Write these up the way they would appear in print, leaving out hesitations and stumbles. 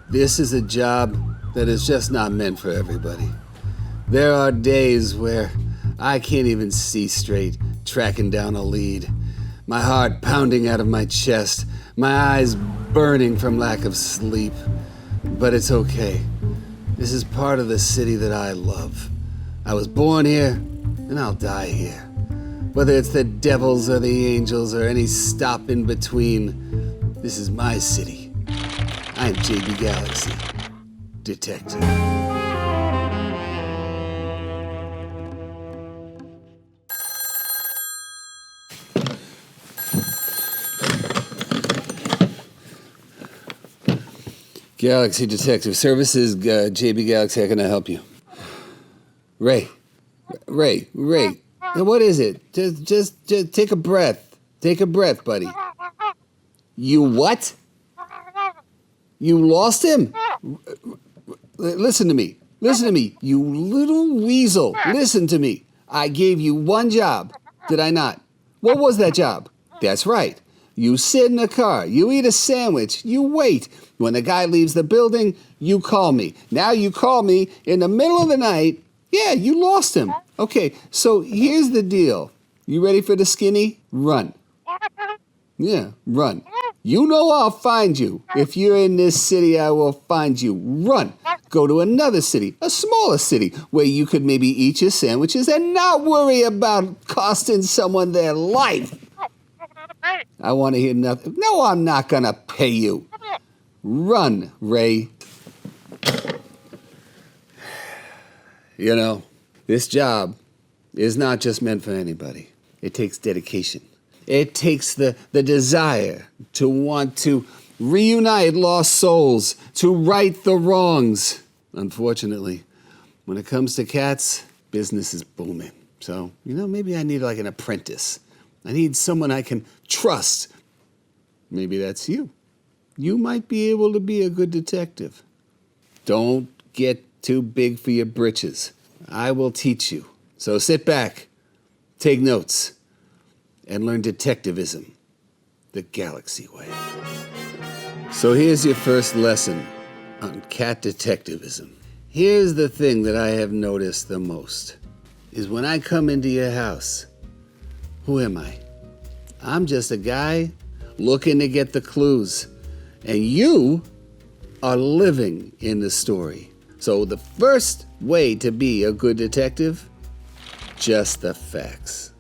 This is a job that is just not meant for everybody. There are days where I can't even see straight, tracking down a lead. My heart pounding out of my chest, my eyes burning from lack of sleep. But it's okay. This is part of the city that I love. I was born here, and I'll die here. Whether it's the devils or the angels or any stop in between, this is my city. I'm JB Galaxy, Detective. Galaxy Detective Services, JB Galaxy, how can I help you? Ray. What is it? Just take a breath. Take a breath, buddy. You what? You lost him? Listen to me. You little weasel. Listen to me. I gave you one job, did I not? What was that job? That's right. You sit in a car, you eat a sandwich, you wait. When the guy leaves the building, you call me. Now you call me in the middle of the night. Yeah, you lost him. Okay, so here's the deal. You ready for the skinny? Run. Yeah, run. You know I'll find you. If you're in this city, I will find you. Run. Go to another city, a smaller city, where you could maybe eat your sandwiches and not worry about costing someone their life. I want to hear nothing. No, I'm not going to pay you. Run, Ray. You know, this job is not just meant for anybody. It takes dedication. It takes the desire to want to reunite lost souls, to right the wrongs. Unfortunately, when it comes to cats, business is booming. So, maybe I need like an apprentice. I need someone I can trust. Maybe that's you. You might be able to be a good detective. Don't get too big for your britches. I will teach you. So sit back, take notes, and learn detectivism the Galaxy way. So here's your first lesson on cat detectivism. Here's the thing that I have noticed the most, is when I come into your house, who am I? I'm just a guy looking to get the clues. And you are living in the story. So the first way to be a good detective, just the facts.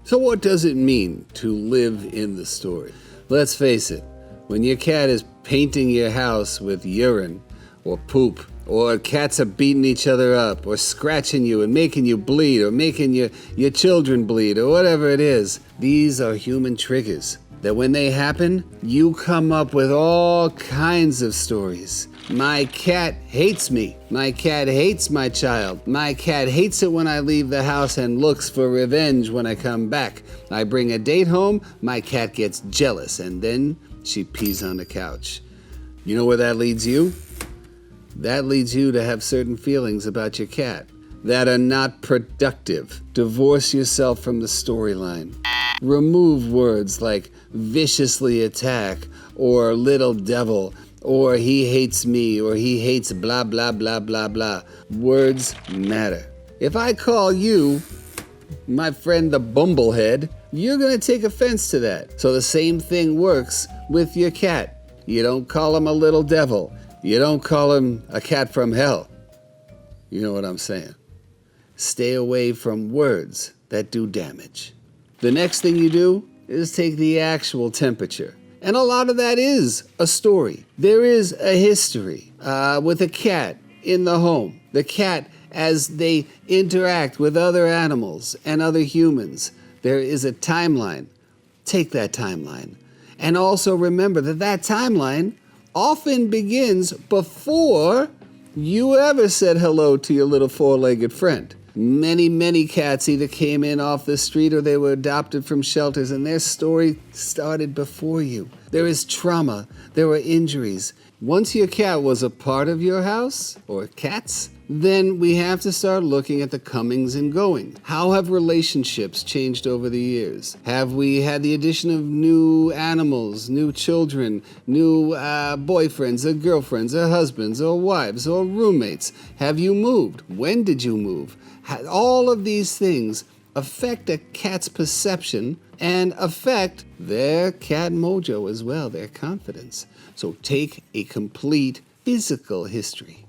So what does it mean to live in the story? Let's face it, when your cat is painting your house with urine or poop, or cats are beating each other up, or scratching you and making you bleed, or making your children bleed, or whatever it is, these are human triggers that when they happen, you come up with all kinds of stories. My cat hates me. My cat hates my child. My cat hates it when I leave the house and looks for revenge when I come back. I bring a date home, my cat gets jealous, and then she pees on the couch. You know where that leads you? That leads you to have certain feelings about your cat that are not productive. Divorce yourself from the storyline. Remove words like viciously attack, or little devil, or he hates me, or he hates blah, blah, blah, blah, blah. Words matter. If I call you my friend the bumblehead, you're gonna take offense to that. So the same thing works with your cat. You don't call him a little devil. You don't call him a cat from hell. You know what I'm saying? Stay away from words that do damage. The next thing you do is take the actual temperature. And a lot of that is a story. There is a history with a cat in the home. The cat, as they interact with other animals and other humans, there is a timeline. Take that timeline. And also remember that timeline often begins before you ever said hello to your little four-legged friend. Many cats either came in off the street or they were adopted from shelters, and their story started before you. There is trauma. There were injuries. Once your cat was a part of your house, or cats, then we have to start looking at the comings and goings. How have relationships changed over the years? Have we had the addition of new animals, new children, new boyfriends or girlfriends or husbands or wives or roommates? Have you moved? When did you move? All of these things affect a cat's perception and affect their cat mojo as well, their confidence. So take a complete physical history.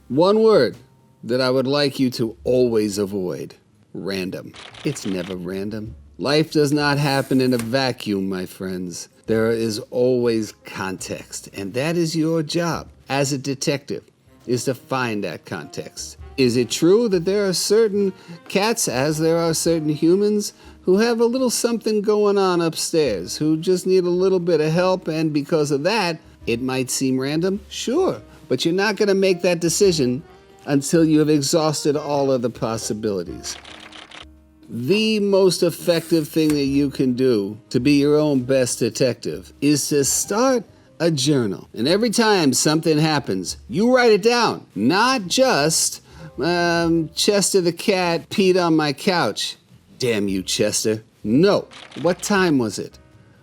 One word that I would like you to always avoid: random. It's never random. Life does not happen in a vacuum, my friends. There is always context, and that is your job as a detective, is to find that context. Is it true that there are certain cats, as there are certain humans, who have a little something going on upstairs, who just need a little bit of help, and because of that, it might seem random? Sure. But you're not going to make that decision until you have exhausted all of the possibilities. The most effective thing that you can do to be your own best detective is to start a journal. And every time something happens, you write it down. Not just, Chester the cat peed on my couch. Damn you, Chester. No. What time was it?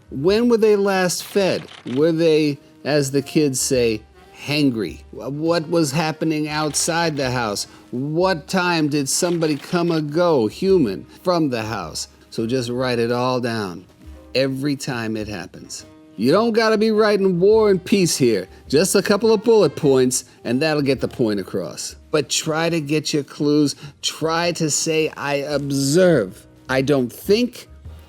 When were they last fed? Were they, as the kids say, hangry? What was happening outside the house? What time did somebody come or go, human, from the house? So just write it all down every time it happens. You don't gotta be writing war and peace here. Just a couple of bullet points and that'll get the point across. But try to get your clues. Try to say, I observe. I don't think.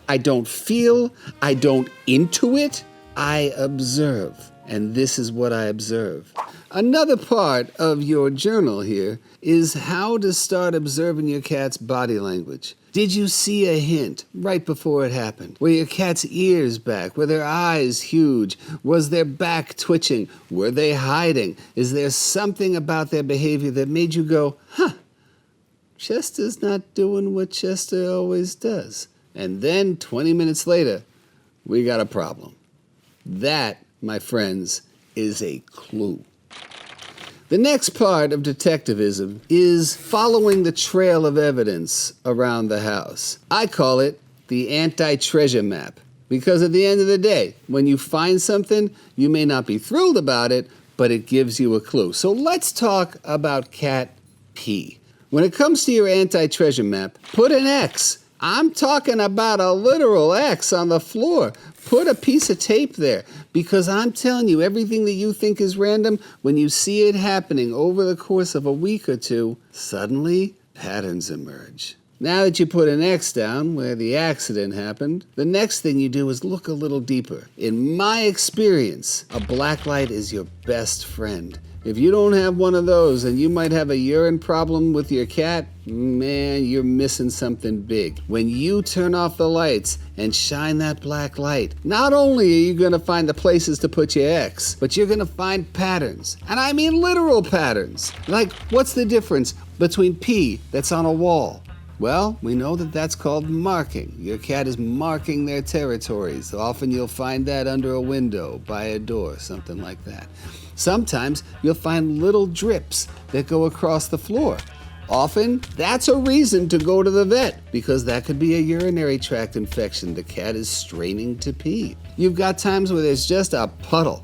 I don't feel. I don't intuit. I observe. And this is what I observe. Another part of your journal here is how to start observing your cat's body language. Did you see a hint right before it happened? Were your cat's ears back? Were their eyes huge? Was their back twitching? Were they hiding? Is there something about their behavior that made you go, Chester's not doing what Chester always does? And then 20 minutes later, we got a problem. That, my friends, is a clue. The next part of detectivism is following the trail of evidence around the house. I call it the anti-treasure map, because at the end of the day, when you find something, you may not be thrilled about it, but it gives you a clue. So let's talk about cat pee. When it comes to your anti-treasure map, put an X. I'm talking about a literal X on the floor. Put a piece of tape there, because I'm telling you, everything that you think is random, when you see it happening over the course of a week or two, suddenly patterns emerge. Now that you put an X down where the accident happened, the next thing you do is look a little deeper. In my experience, a black light is your best friend. If you don't have one of those and you might have a urine problem with your cat, man, you're missing something big. When you turn off the lights and shine that black light, not only are you going to find the places to put your X, but you're going to find patterns. And I mean literal patterns. Like, what's the difference between pee that's on a wall? Well, we know that that's called marking. Your cat is marking their territories. Often you'll find that under a window, by a door, something like that. Sometimes you'll find little drips that go across the floor. Often, that's a reason to go to the vet, because that could be a urinary tract infection. The cat is straining to pee. You've got times where there's just a puddle.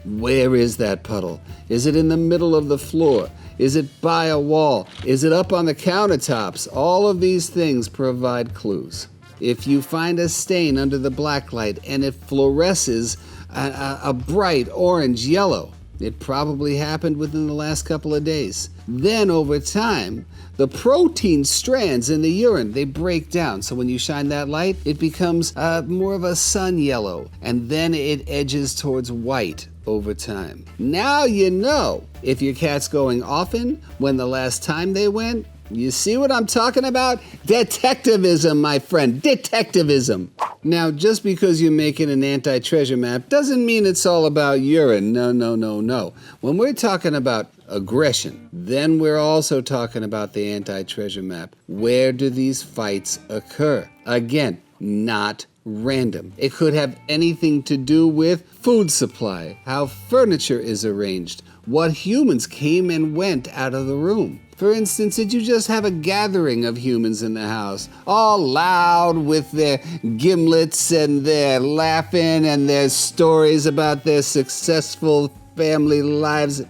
Where is that puddle? Is it in the middle of the floor? Is it by a wall? Is it up on the countertops? All of these things provide clues. If you find a stain under the black light and it fluoresces a bright orange yellow, it probably happened within the last couple of days. Then over time, the protein strands in the urine, they break down. So when you shine that light, it becomes more of a sun yellow, and then it edges towards white over time. Now you know if your cat's going often, when the last time they went. You see what I'm talking about? Detectivism, my friend, detectivism. Now, just because you're making an anti-treasure map doesn't mean it's all about urine. No. When we're talking about aggression, then we're also talking about the anti-treasure map. Where do these fights occur? Again, not random. It could have anything to do with food supply, how furniture is arranged, what humans came and went out of the room. For instance, did you just have a gathering of humans in the house, all loud with their gimlets and their laughing and their stories about their successful family lives?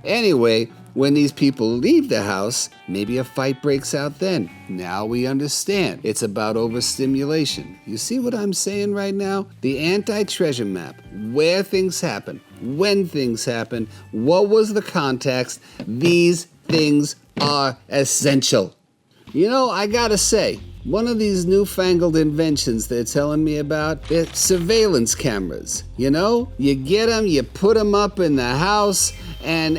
Anyway, when these people leave the house, maybe a fight breaks out then. Now we understand. It's about overstimulation. You see what I'm saying right now? The anti-treasure map, where things happen, when things happen, what was the context, these things are essential. You know, I gotta say, one of these newfangled inventions they're telling me about, they're surveillance cameras. You know, you get them, you put them up in the house, and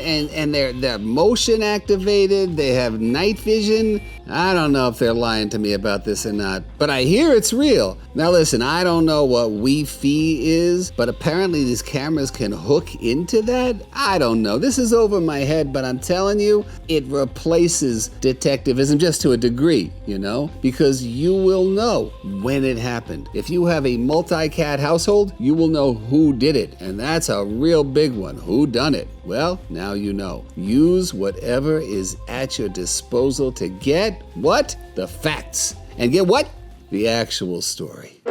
they're motion activated, they have night vision. I don't know if they're lying to me about this or not, but I hear it's real. Now listen, I don't know what Wi-Fi is, but apparently these cameras can hook into that? I don't know. This is over my head, but I'm telling you, it replaces detectivism just to a degree, you know? Because you will know when it happened. If you have a multi-cat household, you will know who did it, and that's a real big one. Who done it? Well, now you know. Use whatever is at your disposal to get what? The facts. And get what? The actual story.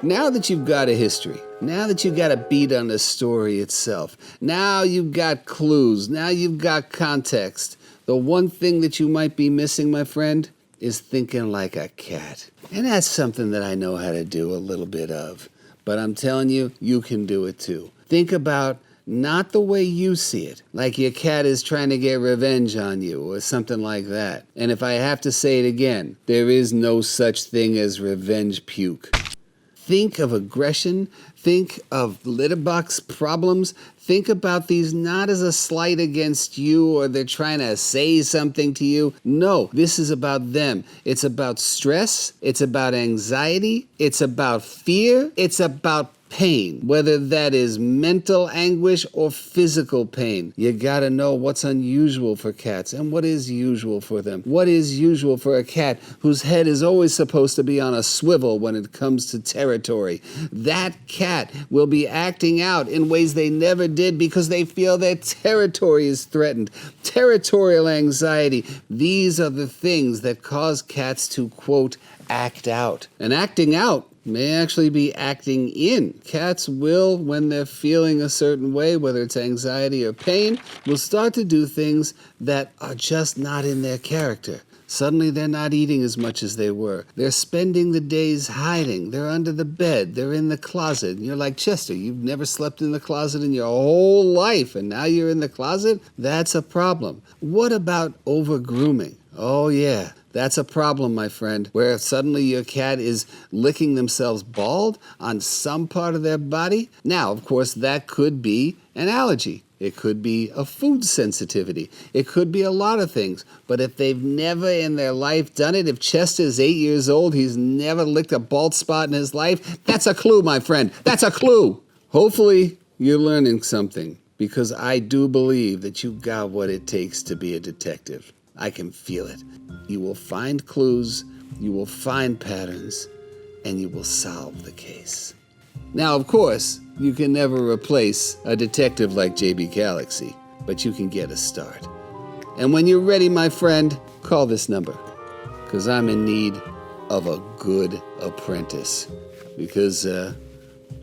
Now that you've got a history, now that you've got a beat on the story itself, now you've got clues, now you've got context, the one thing that you might be missing, my friend, is thinking like a cat. And that's something that I know how to do a little bit of. But I'm telling you, you can do it too. Think about not the way you see it, like your cat is trying to get revenge on you or something like that. And if I have to say it again, there is no such thing as revenge puke. Think of aggression, think of litter box problems, think about these not as a slight against you or they're trying to say something to you. No, this is about them. It's about stress, it's about anxiety, it's about fear, it's about pain, whether that is mental anguish or physical pain. You gotta know what's unusual for cats and what is usual for them. What is usual for a cat whose head is always supposed to be on a swivel when it comes to territory. That cat will be acting out in ways they never did because they feel their territory is threatened. Territorial anxiety. These are the things that cause cats to, quote, act out. And acting out may actually be acting in. Cats will, when they're feeling a certain way, whether it's anxiety or pain, will start to do things that are just not in their character. Suddenly they're not eating as much as they were. They're spending the days hiding. They're under the bed. They're in the closet. And you're like, Chester, you've never slept in the closet in your whole life, and now you're in the closet? That's a problem. What about over-grooming? Oh, yeah. That's a problem, my friend, where suddenly your cat is licking themselves bald on some part of their body. Now, of course, that could be an allergy. It could be a food sensitivity. It could be a lot of things. But if they've never in their life done it, if Chester's 8 years old, he's never licked a bald spot in his life, that's a clue, my friend. That's a clue. Hopefully, you're learning something, because I do believe that you got what it takes to be a detective. I can feel it. You will find clues, you will find patterns, and you will solve the case. Now, of course, you can never replace a detective like JB Galaxy, but you can get a start. And when you're ready, my friend, call this number, because I'm in need of a good apprentice, because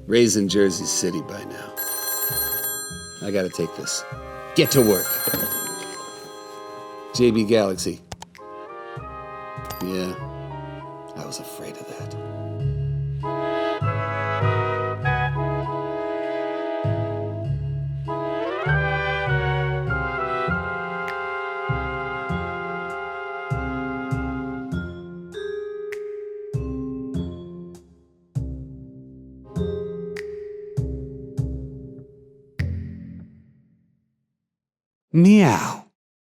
raised in Jersey City by now. I gotta take this. Get to work. JB Galaxy. Yeah, I was afraid of that. Meow.